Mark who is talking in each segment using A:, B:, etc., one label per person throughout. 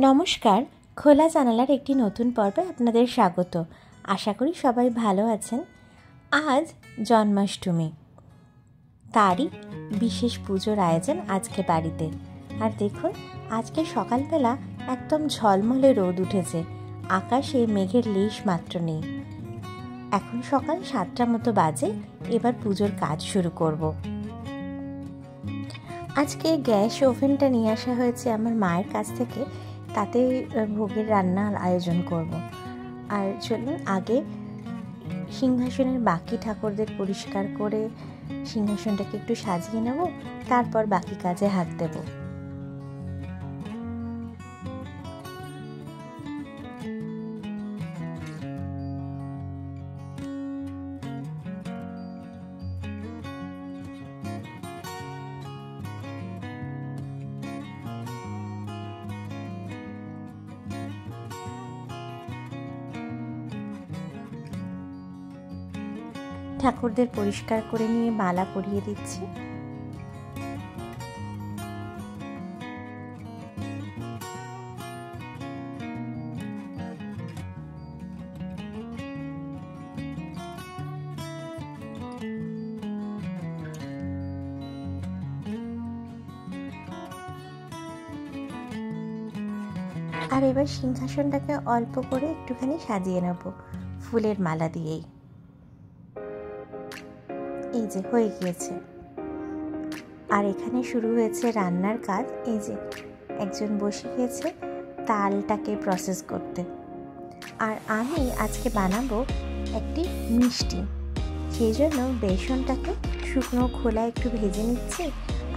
A: নমস্কার, খোলা জানালার একটি নতুন পর্বে আপনাদের স্বাগত। আশা করি সবাই ভালো আছেন। আজ জন্মাষ্টমী, তারই বিশেষ পুজোর আয়োজন আজকে বাড়িতে। আর দেখুন, আজকে সকালবেলা একদম ঝলমলে রোদ উঠেছে, আকাশে মেঘের লেশ মাত্র নেই। এখন সকাল 7টার মতো বাজে, এবার পুজোর কাজ শুরু করব। আজকে গ্যাস ওভেনটা নিয়ে আসা হয়েছে আমার মায়ের কাছ থেকে, তাতে ভোগের রান্নার আয়োজন করব। আর চলুন আগে সিংহাসনের বাকি ঠাকুরদের পরিষ্কার করে সিংহাসনটাকে একটু সাজিয়ে নেব, তারপর বাকি কাজে হাত দেব। ঠাকুরদের পরিষ্কার করে নিয়ে মালা পরিয়ে দিচ্ছি। আর এবার সিংহাসনটাকে অল্প করে একটুখানি সাজিয়ে নেব ফুলের মালা দিয়েই। এই যে হয়ে গিয়েছে। আর এখানে শুরু হয়েছে রান্নার কাজ। এই যে একজন বসে গিয়েছে তালটাকে প্রসেস করতে। আর আমি আজকে বানাবো একটি মিষ্টি, সেই জন্য বেসনটাকে শুকনো খোলায় একটু ভেজে নিচ্ছি,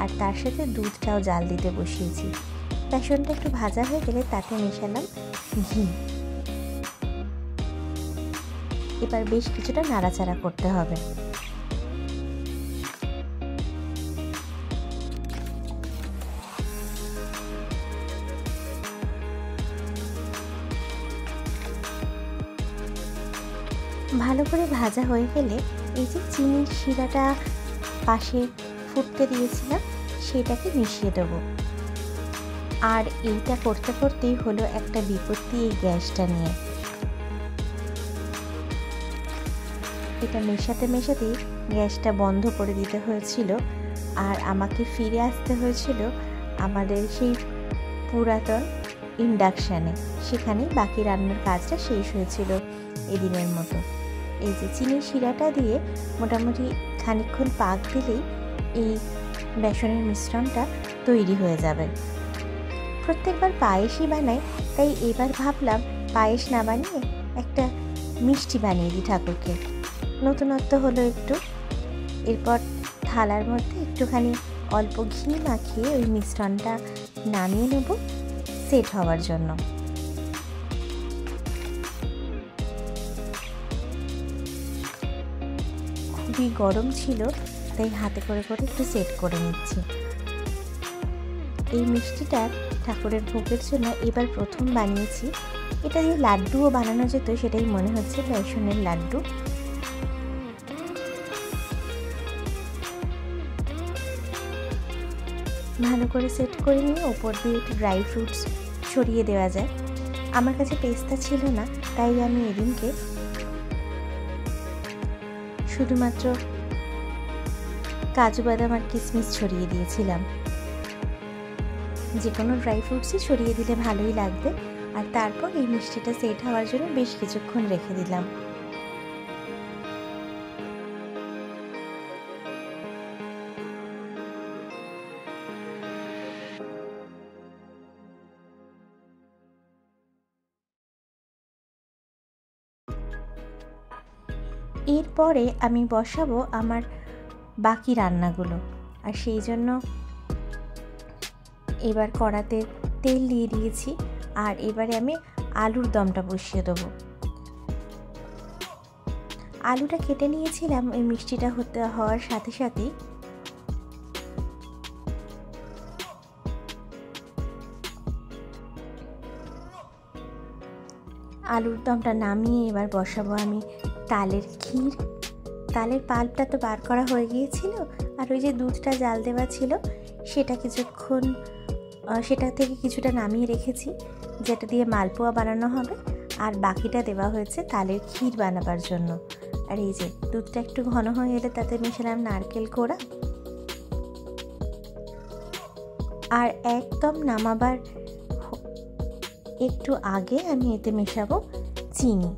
A: আর তার সাথে দুধটাও জাল দিতে বসিয়েছি। বেসনটা একটু ভাজা হয়ে গেলে তাতে মেশালাম ঘি। এবার বেশ কিছুটা নাড়াচাড়া করতে হবে। ভালো করে ভাজা হয়ে গেলে এই যে চিনির শিরাটা পাশে ফুটতে দিয়েছিলাম, সেটাকে মিশিয়ে দেব। আর এইটা করতে করতেই হলো একটা বিপত্তি এই গ্যাসটা নিয়ে। এটা মেশাতে মেশাতেই গ্যাসটা বন্ধ করে দিতে হয়েছিল, আর আমাকে ফিরে আসতে হয়েছিল আমাদের সেই পুরাতন ইন্ডাকশানে। সেখানেই বাকি রান্নার কাজটা শেষ হয়েছিল এদিনের মতো। এই যে চিনির শিরাটা দিয়ে মোটামুটি খানিকক্ষণ পাক দিলেই এই বেসনের মিশ্রণটা তৈরি হয়ে যাবে। প্রত্যেকবার পায়েসই বানাই, তাই এবার ভাবলাম পায়েস না বানিয়ে একটা মিষ্টি বানিয়ে দিই ঠাকুরকে। নতুনত্ব হলো একটু। এরপর থালার মধ্যে একটুখানি অল্প ঘি মাখিয়ে ওই মিশ্রণটা নামিয়ে নেব সেট হওয়ার জন্য। খুবই গরম ছিল, তাই হাতে করে করে একটু সেট করে নিচ্ছি। এই মিষ্টিটা ঠাকুরের ভোগের জন্য এবার প্রথম বানিয়েছি। এটা দিয়ে লাড্ডুও বানানো যেত, সেটাই মনে হচ্ছে বেসনের লাড্ডু। ভালো করে সেট করে নিয়ে ওপর দিয়ে একটু ড্রাই ফ্রুটস ছড়িয়ে দেওয়া যায়। আমার কাছে পেস্তা ছিল না, তাই আমি এদিনকে শুধুমাত্র কাজু বাদাম আর কিশমিশ ছড়িয়ে দিয়েছিলাম। যে কোনো ড্রাই ফ্রুটসই ছড়িয়ে দিলে ভালোই লাগবে। আর তারপর এই মিষ্টিটা সেট হওয়ার জন্য বেশ কিছুক্ষণ রেখে দিলাম। এরপরে আমি বসাবো আমার বাকি রান্নাগুলো। আর সেই জন্য এবার কড়াতে তেল দিয়ে দিয়েছি, আর এবারে আমি আলুর দমটা বসিয়ে দেবো। আলুটা কেটে নিয়েছিলাম এই মিষ্টিটা হওয়ার সাথে সাথেই। আলুর দমটা নামিয়ে এবার বসাবো আমি তালের ক্ষীর। তালের পাল্পটা তো বার করা হয়ে গিয়েছিল, আর ওই যে দুধটা জাল দেওয়া ছিল সেটা কিছুক্ষণ সেটা থেকে কিছুটা নামিয়ে রেখেছি, যেটা দিয়ে মালপোয়া বানানো হবে, আর বাকিটা দেওয়া হয়েছে তালের ক্ষীর বানাবার জন্য। আর এই যে দুধটা একটু ঘন হয়ে এলে তাতে মেশালাম নারকেল কোড়া, আর একদম নামাবার একটু আগে আমি এতে মেশাবো চিনি।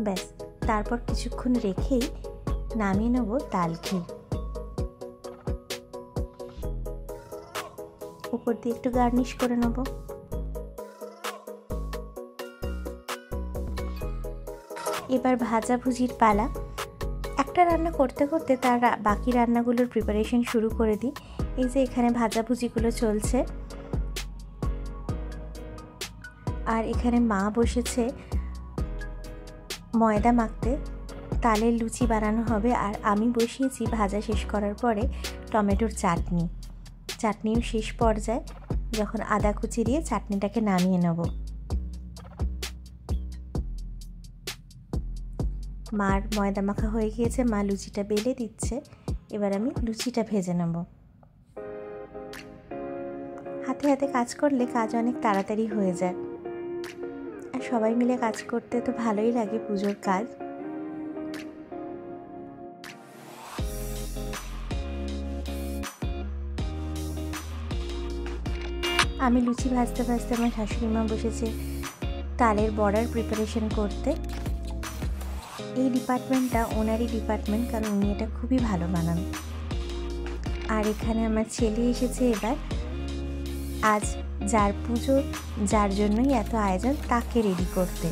A: ব্যাস, তারপর কিছুক্ষণ রেখেই নামিয়ে নেব তাল ক্ষীর। উপর দিয়ে একটু গার্নিশ করে নেব। এবার ভাজাভুজির পালা। একটা রান্না করতে করতে তার বাকি রান্নাগুলোর প্রিপারেশন শুরু করে দিই। এই যে এখানে ভাজাভুজিগুলো চলছে, আর এখানে মা বসেছে ময়দা মাখতে, তালের লুচি বানানো হবে। আর আমি বসিয়েছি ভাজা শেষ করার পরে টমেটোর চাটনি। চাটনিও শেষ পর্যায়ে, যখন আদা কুচি দিয়ে চাটনিটাকে নামিয়ে নেব। মার ময়দা মাখা হয়ে গিয়েছে, মা লুচিটা বেলে দিচ্ছে। এবার আমি লুচিটা ভেজে নেব। হাতে হাতে কাজ করলে কাজ অনেক তাড়াতাড়ি হয়ে যায়, আর সবাই মিলে কাজ করতে তো ভালোই লাগে পুজোর কাজ। আমি লুচি ভাজতে ভাজতে আমার শাশুড়ি মা বসেছে তালের বড়ার প্রিপারেশন করতে। এই ডিপার্টমেন্টটা ওনারই ডিপার্টমেন্ট, কারণ উনি এটা খুবই ভালো বানান। আর এখানে আমার ছেলে এসেছে এবার। আজ যার পুজো, যার জন্যই এত আয়োজন, তাকে রেডি করতে।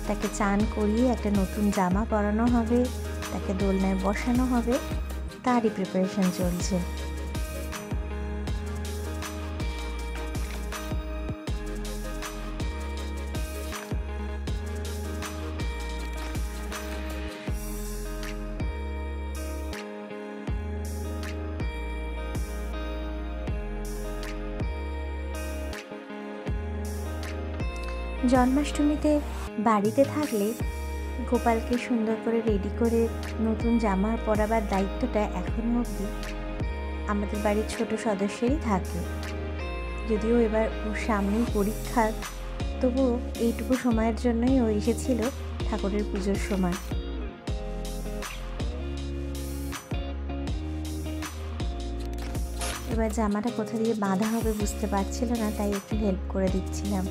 A: তাকে চান করিয়ে একটা নতুন জামা পরানো হবে, তাকে দোলনায় বসানো হবে, তারই প্রিপারেশন চলছে। জন্মাষ্টমীতে বাড়িতে থাকলে গোপালকে সুন্দর করে রেডি করে নতুন জামা পরাবার দায়িত্বটা এখনও অবধি আমাদের বাড়ির ছোট সদস্যেরই থাকে। যদিও এবার ওর সামনেই পরীক্ষা, তবুও এইটুকু সময়ের জন্যই ও এসেছিল ঠাকুরের পুজোর সময়। এবার জামাটা কোথা দিয়ে বাঁধা হবে বুঝতে পারছিল না, তাই একটু হেল্প করে দিচ্ছিলাম।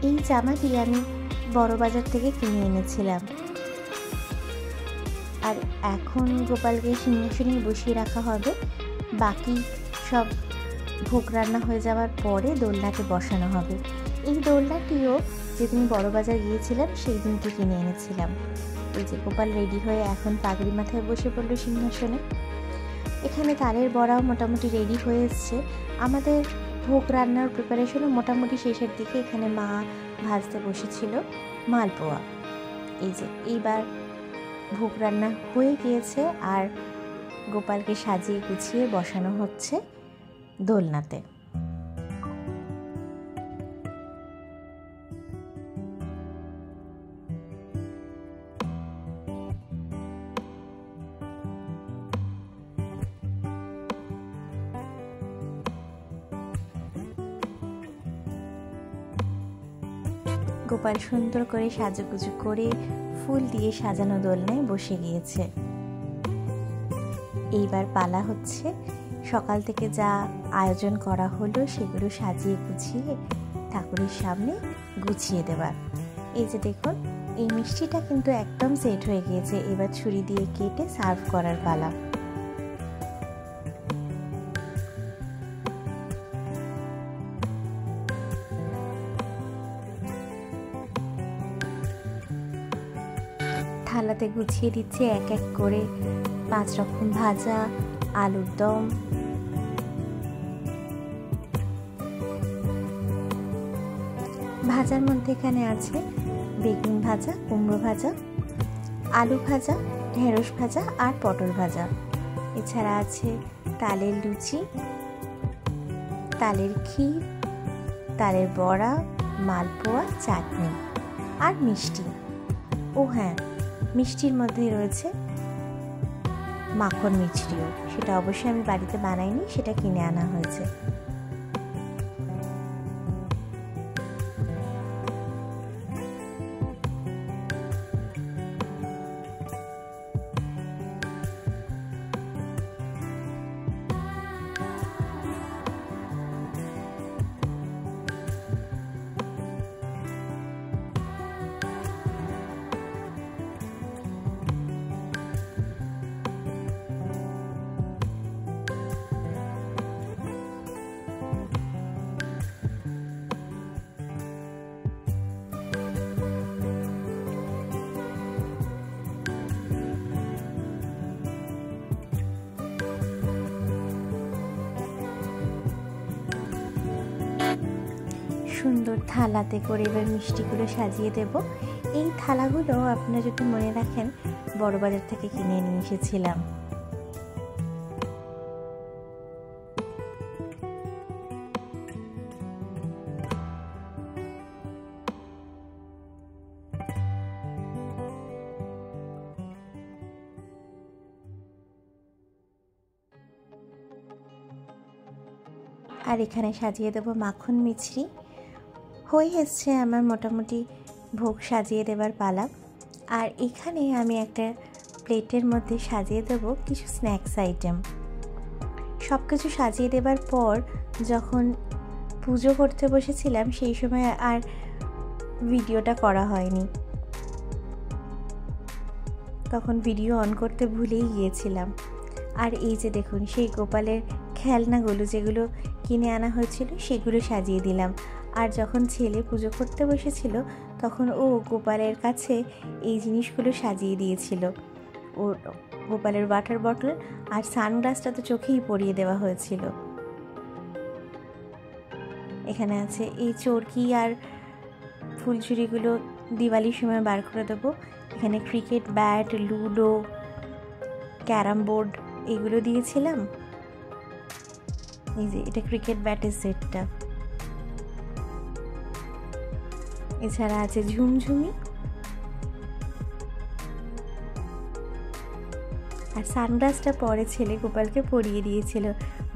A: এই জামাটি আমি বড়বাজার থেকে কিনে এনেছিলাম। আর এখন গোপালকে সিংহাসনে বসিয়ে রাখা হবে। বাকি সব ভোগ রান্না হয়ে যাওয়ার পরে দোলনাকে বসানো হবে। এই দোলনাটিও যেদিন বড়বাজার গিয়েছিলাম সেই দিনকে কিনে এনেছিলাম। এই যে গোপাল রেডি হয়ে এখন পাগড়ি মাথায় বসে পড়লো সিংহাসনে। এখানে তালের বড়াও মোটামুটি রেডি হয়ে এসছে। আমাদের ভোগ রান্নার প্রিপারেশনও মোটামুটি শেষের দিকে। এখানে মা ভাজতে বসেছিল মালপোয়া। এই যে এইবার ভোগ রান্না হয়ে গিয়েছে, আর গোপালকে সাজিয়ে গুছিয়ে বসানো হচ্ছে দোলনাতে। গোপাল সুন্দর করে সাজুগুজু করে ফুল দিয়ে সাজানো দোলনায় বসে গিয়েছে। এইবার পালা হচ্ছে সকাল থেকে যা আয়োজন করা হলো সেগুলো সাজিয়ে গুছিয়ে ঠাকুরের সামনে গুছিয়ে দেবার। এই যে দেখুন, এই মিষ্টিটা কিন্তু একদম সেট হয়ে গিয়েছে। এবার ছুরি দিয়ে কেটে সার্ভ করার পালা। থালাতে গুছিয়ে দিচ্ছে এক এক করে 5 রকম ভাজা, আলুর দম, ভাজার মধ্যে এখানে আছে বেগুন ভাজা, কুমড়ো ভাজা, আলু ভাজা, ঢেঁড়স ভাজা আর পটল ভাজা। এছাড়া আছে তালের লুচি, তালের ক্ষীর, তালের বড়া, মালপোয়া, চাটনি আর মিষ্টি। ও হ্যাঁ, মিষ্টির মধ্যে রয়েছে মাখন মিষ্টিও, সেটা অবশ্যই আমি বাড়িতে বানাইনি, সেটা কিনে আনা হয়েছে। সুন্দর থালাতে করে এবার মিষ্টিগুলো সাজিয়ে দেব। এই থালাগুলো আপনারা যদি মনে রাখেন বড় বাজার থেকে কিনে নিয়ে এসেছিলাম। আর এখানে সাজিয়ে দেব মাখন মিছরি। হয়ে এসছে আমার মোটামুটি ভোগ সাজিয়ে দেবার পালা। আর এখানে আমি একটা প্লেটের মধ্যে সাজিয়ে দেব কিছু স্ন্যাক্স আইটেম। সব কিছু সাজিয়ে দেবার পর যখন পুজো করতে বসেছিলাম সেই সময় আর ভিডিওটা করা হয়নি, তখন ভিডিও অন করতে ভুলেই গিয়েছিলাম। আর এই যে দেখুন সেই গোপালের খেলনাগুলো যেগুলো কিনে আনা হয়েছিল সেগুলো সাজিয়ে দিলাম। আর যখন ছেলে পুজো করতে বসেছিল তখন ও গোপালের কাছে এই জিনিসগুলো সাজিয়ে দিয়েছিল। ও গোপালের ওয়াটার বটল আর সানগ্লাসটা তো চোখেই পরিয়ে দেওয়া হয়েছিল। এখানে আছে এই চরকি আর ফুলঝুরিগুলো দিওয়ালির সময় বার করে দেবো। এখানে cricket bat, ludo, carrom board এগুলো দিয়েছিলাম। এই যে এটা ক্রিকেট ব্যাটের সেটটা। এছাড়া আছে ঝুমঝুমি আর সানগ্লাসটা পরে ছেলে গোপালকে পরিয়ে দিয়েছিল,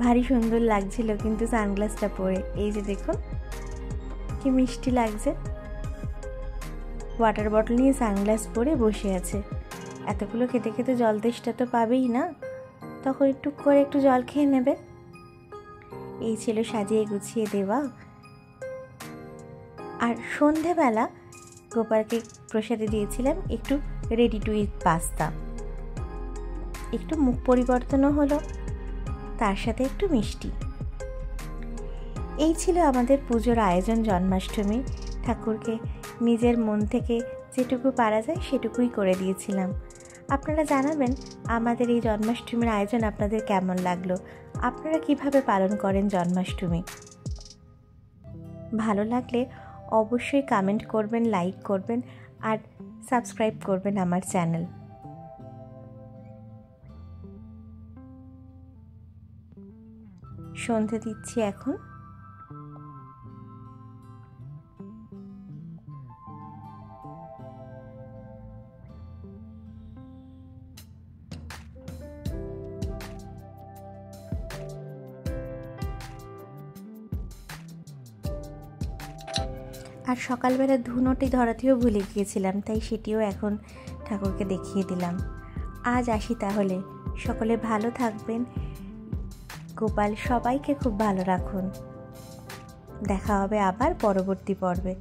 A: ভারী সুন্দর লাগছিল কিন্তু সানগ্লাসটা পরে। এই যে দেখুন কি মিষ্টি লাগছে, ওয়াটার বটল নিয়ে সানগ্লাস পরে বসে আছে। এতগুলো খেতে খেতে জল তেষ্টা তো পাবেই না, তখন একটু করে একটু জল খেয়ে নেবে। এই ছিল সাজিয়ে গুছিয়ে দেওয়া। আর সন্ধেবেলা গোপালকে প্রসাদে দিয়েছিলাম একটু রেডি টু ইট পাস্তা। একটু মুখ পরিবর্তনও হলো, তার সাথে একটু মিষ্টি। এই ছিল আমাদের পুজোর আয়োজন জন্মাষ্টমী। ঠাকুরকে নিজের মন থেকে যেটুকু পারা যায় সেটুকুই করে দিয়েছিলাম। আপনারা জানাবেন আমাদের এই জন্মাষ্টমীর আয়োজন আপনাদের কেমন লাগলো, আপনারা কিভাবে পালন করেন জন্মাষ্টমী। ভালো লাগলে অবশ্যই কমেন্ট করবেন, লাইক করবেন আর সাবস্ক্রাইব করবেন আমার চ্যানেল। সন্ধে দিচ্ছি এখন। আর সকালবেলা ধুনোটি ধরাতেও ভুলে গিয়েছিলাম, তাই সেটিও এখন ঠাকুরকে দেখিয়ে দিলাম। আজ আসি তাহলে, সকলে ভালো থাকবেন। গোপাল সবাইকে খুব ভালো রাখুন। দেখা হবে আবার পরবর্তী পর্বে।